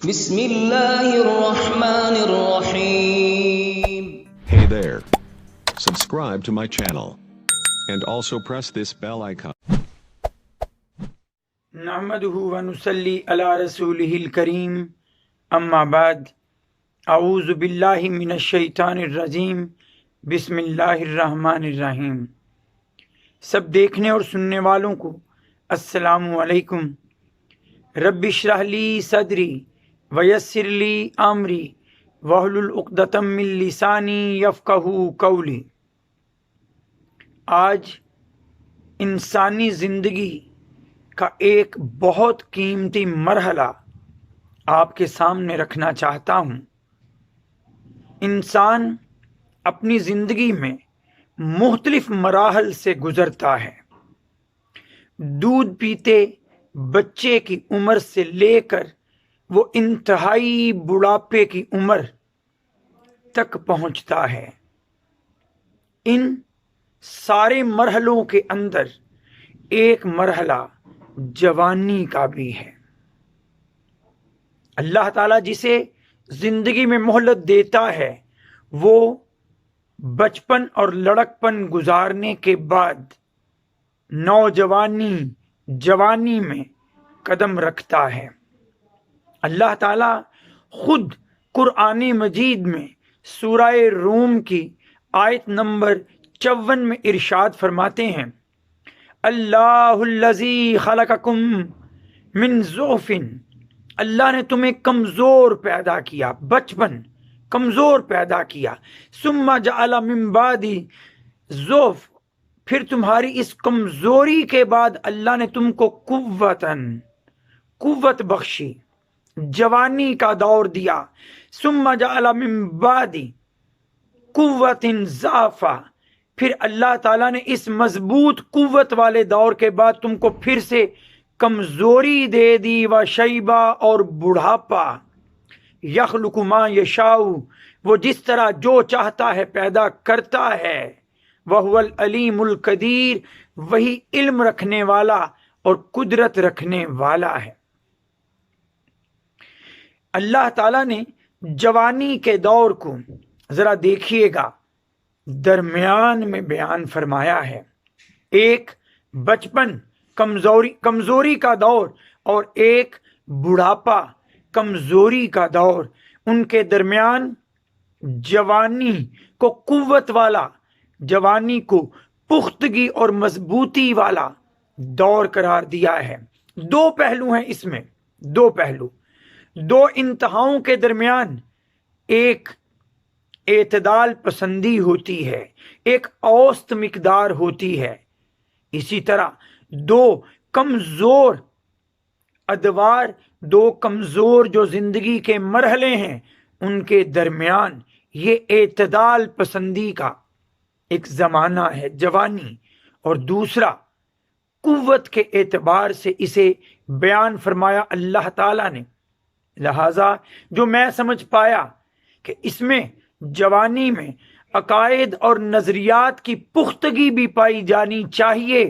بسم اللہ الرحمن الرحیم. Hey there. Subscribe to my channel. And also press this bell icon. نحمده ونصلي على رسوله الكريم اما بعد اعوذ باللہ من الشیطان الرجیم بسم اللہ الرحمن الرحیم. سب دیکھنے اور سننے والوں کو السلام علیکم. رب اشرح لی صدری ویسر لی امری واحلل عقدۃ من لسانی یفقہوا قولی. آج انسانی زندگی کا ایک بہت قیمتی مرحلہ آپ کے سامنے رکھنا چاہتا ہوں. انسان اپنی زندگی میں مختلف مراحل سے گزرتا ہے. دودھ پیتے بچے کی عمر سے لے کر وہ انتہائی بڑھاپے کی عمر تک پہنچتا ہے. ان سارے مرحلوں کے اندر ایک مرحلہ جوانی کا بھی ہے. اللہ تعالیٰ جسے زندگی میں مہلت دیتا ہے وہ بچپن اور لڑکپن گزارنے کے بعد نوجوانی جوانی میں قدم رکھتا ہے. اللہ تعالیٰ خود قرآن مجید میں سورہ روم کی آیت نمبر 54 میں ارشاد فرماتے ہیں اللہ الذی خلقکم من ضعف. اللہ نے تمہیں کمزور پیدا کیا، بچپن کمزور پیدا کیا. ثم جعل من بعد ضعف، پھر تمہاری اس کمزوری کے بعد اللہ نے تم کو قوت بخشی، جوانی کا دور دیا. ثم جعل من بعد قوت ضعفا، پھر اللہ تعالیٰ نے اس مضبوط قوت والے دور کے بعد تم کو پھر سے کمزوری دے دی. و شیبہ، اور بڑھاپا. یخلق ما یشاء، وہ جس طرح جو چاہتا ہے پیدا کرتا ہے. وہو العلیم القدیر، وہی علم رکھنے والا اور قدرت رکھنے والا ہے. اللہ تعالیٰ نے جوانی کے دور کو ذرا دیکھیے گا درمیان میں بیان فرمایا ہے. ایک بچپن کمزوری کا دور اور ایک بڑھاپا کمزوری کا دور. ان کے درمیان جوانی کو قوت والا، جوانی کو پختگی اور مضبوطی والا دور قرار دیا ہے. دو پہلو ہیں اس میں، دو پہلو، دو انتہاؤں کے درمیان ایک اعتدال پسندی ہوتی ہے، ایک اوسط مقدار ہوتی ہے. اسی طرح دو کمزور ادوار، دو کمزور جو زندگی کے مرحلے ہیں، ان کے درمیان یہ اعتدال پسندی کا ایک زمانہ ہے جوانی، اور دوسرا قوت کے اعتبار سے اسے بیان فرمایا اللہ تعالیٰ نے. لہذا جو میں سمجھ پایا کہ اس میں جوانی میں عقائد اور نظریات کی پختگی بھی پائی جانی چاہیے،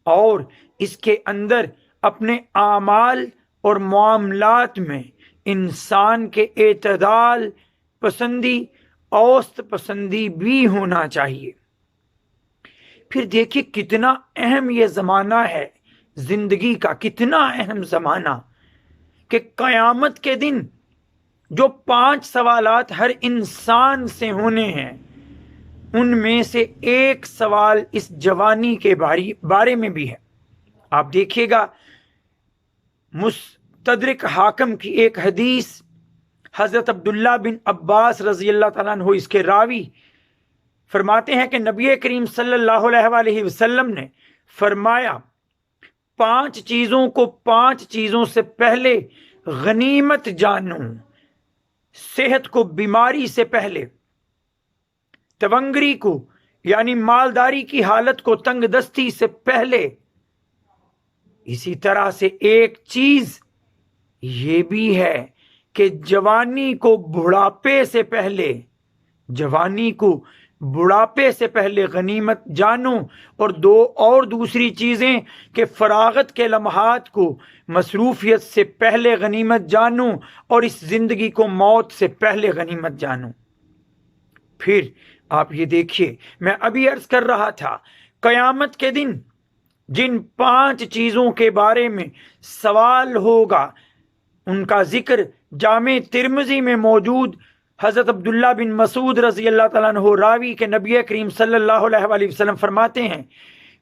اور اس کے اندر اپنے اعمال اور معاملات میں انسان کے اعتدال پسندی، اوسط پسندی بھی ہونا چاہیے. پھر دیکھیے کتنا اہم یہ زمانہ ہے زندگی کا، کتنا اہم زمانہ کہ قیامت کے دن جو 5 سوالات ہر انسان سے ہونے ہیں، ان میں سے ایک سوال اس جوانی کے بارے میں بھی ہے. آپ دیکھیے گا مستدرک حاکم کی ایک حدیث، حضرت عبداللہ بن عباس رضی اللہ تعالیٰ عنہ اس کے راوی فرماتے ہیں کہ نبی کریم صلی اللہ علیہ وآلہ وسلم نے فرمایا 5 چیزوں کو 5 چیزوں سے پہلے غنیمت جانو. صحت کو بیماری سے پہلے، تونگری کو یعنی مالداری کی حالت کو تنگ دستی سے پہلے. اسی طرح سے ایک چیز یہ بھی ہے کہ جوانی کو بڑھاپے سے پہلے، جوانی کو بڑھاپے سے پہلے غنیمت جانو، اور دوسری چیزیں کہ فراغت کے لمحات کو مصروفیت سے پہلے غنیمت جانو، اور اس زندگی کو موت سے پہلے غنیمت جانو۔ پھر آپ یہ دیکھیے، میں ابھی عرض کر رہا تھا، قیامت کے دن جن 5 چیزوں کے بارے میں سوال ہوگا ان کا ذکر جامع ترمذی میں موجود حضرت عبداللہ بن مسعود رضی اللہ تعالیٰ عنہ راوی کے نبی کریم صلی اللہ علیہ وآلہ وسلم فرماتے ہیں،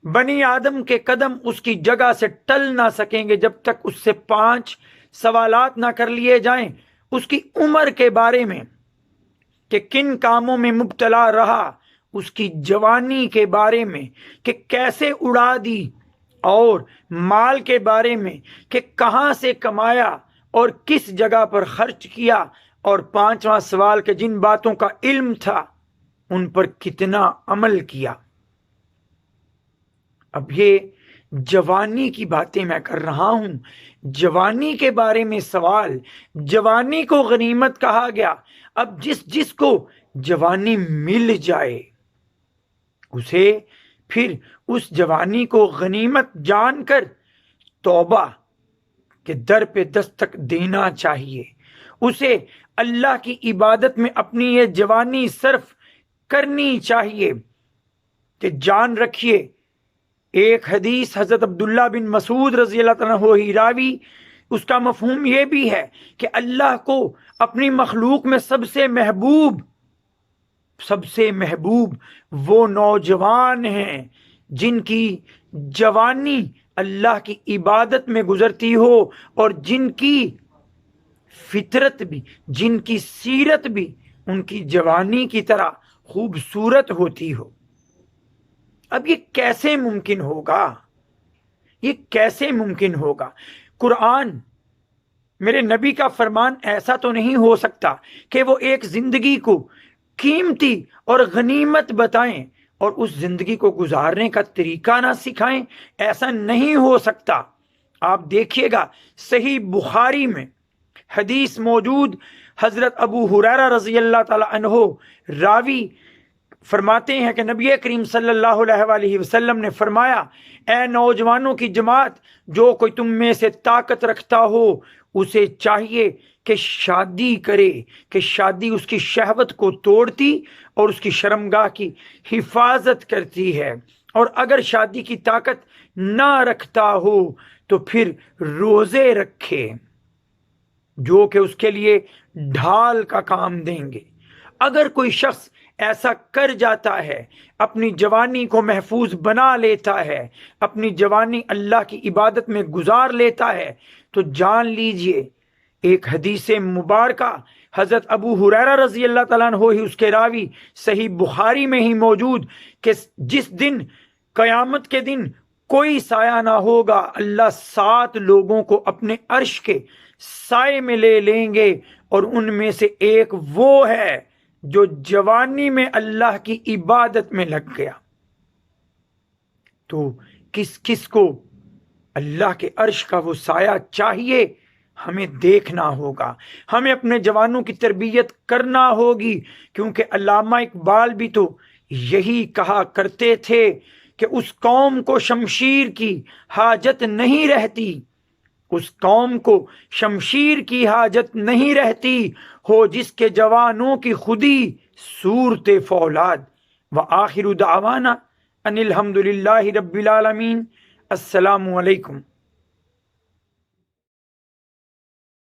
بنی آدم کے قدم اس کی جگہ سے ٹل نہ سکیں گے جب تک اس سے 5 سوالات نہ کر لیے جائیں۔ اس کی عمر کے بارے میں کہ کن کاموں میں مبتلا رہا، اس کی جوانی کے بارے میں کہ کیسے اڑا دی، اور مال کے بارے میں کہ کہاں سے کمایا اور کس جگہ پر خرچ کیا، اور 5واں سوال کہ جن باتوں کا علم تھا ان پر کتنا عمل کیا۔ اب یہ جوانی کی باتیں میں کر رہا ہوں، جوانی کے بارے میں سوال، جوانی کو غنیمت کہا گیا۔ اب جس کو جوانی مل جائے اسے پھر اس جوانی کو غنیمت جان کر توبہ کے در پہ دستک دینا چاہیے، اسے اللہ کی عبادت میں اپنی یہ جوانی صرف کرنی چاہیے۔ کہ جان رکھیے، ایک حدیث حضرت عبداللہ بن مسعود رضی اللہ عنہ ہی راوی، اس کا مفہوم یہ بھی ہے کہ اللہ کو اپنی مخلوق میں سب سے محبوب وہ نوجوان ہیں جن کی جوانی اللہ کی عبادت میں گزرتی ہو، اور جن کی فطرت بھی، جن کی سیرت بھی ان کی جوانی کی طرح خوبصورت ہوتی ہو۔ اب یہ کیسے ممکن ہوگا؟ یہ کیسے ممکن ہوگا؟ قرآن، میرے نبی کا فرمان ایسا تو نہیں ہو سکتا کہ وہ ایک زندگی کو قیمتی اور غنیمت بتائیں اور اس زندگی کو گزارنے کا طریقہ نہ سکھائیں، ایسا نہیں ہو سکتا۔ آپ دیکھیے گا صحیح بخاری میں حدیث موجود، حضرت ابو ہریرہ رضی اللہ تعالی عنہ راوی فرماتے ہیں کہ نبی کریم صلی اللہ علیہ وآلہ وسلم نے فرمایا، اے نوجوانوں کی جماعت، جو کوئی تم میں سے طاقت رکھتا ہو اسے چاہیے کہ شادی کرے، کہ شادی اس کی شہوت کو توڑتی اور اس کی شرمگاہ کی حفاظت کرتی ہے، اور اگر شادی کی طاقت نہ رکھتا ہو تو پھر روزے رکھے جو کہ اس کے لیے ڈھال کا کام دیں گے۔ اگر کوئی شخص ایسا کر جاتا ہے، اپنی جوانی کو محفوظ بنا لیتا ہے، اپنی جوانی اللہ کی عبادت میں گزار لیتا ہے، تو جان لیجئے، ایک حدیث مبارکہ حضرت ابو ہریرہ رضی اللہ تعالیٰ عنہ ہی اس کے راوی، صحیح بخاری میں ہی موجود، کہ جس دن قیامت کے دن کوئی سایہ نہ ہوگا، اللہ 7 لوگوں کو اپنے عرش کے سائے میں لے لیں گے، اور ان میں سے ایک وہ ہے جو جوانی میں اللہ کی عبادت میں لگ گیا۔ تو کس کو اللہ کے عرش کا وہ سایہ چاہیے، ہمیں دیکھنا ہوگا، ہمیں اپنے جوانوں کی تربیت کرنا ہوگی، کیونکہ علامہ اقبال بھی تو یہی کہا کرتے تھے کہ اس قوم کو شمشیر کی حاجت نہیں رہتی، اس قوم کو شمشیر کی حاجت نہیں رہتی، ہو جس کے جوانوں کی خودی صورت فولاد۔ وآخر دعوانا ان الحمد للہ رب العالمین۔ السلام علیکم۔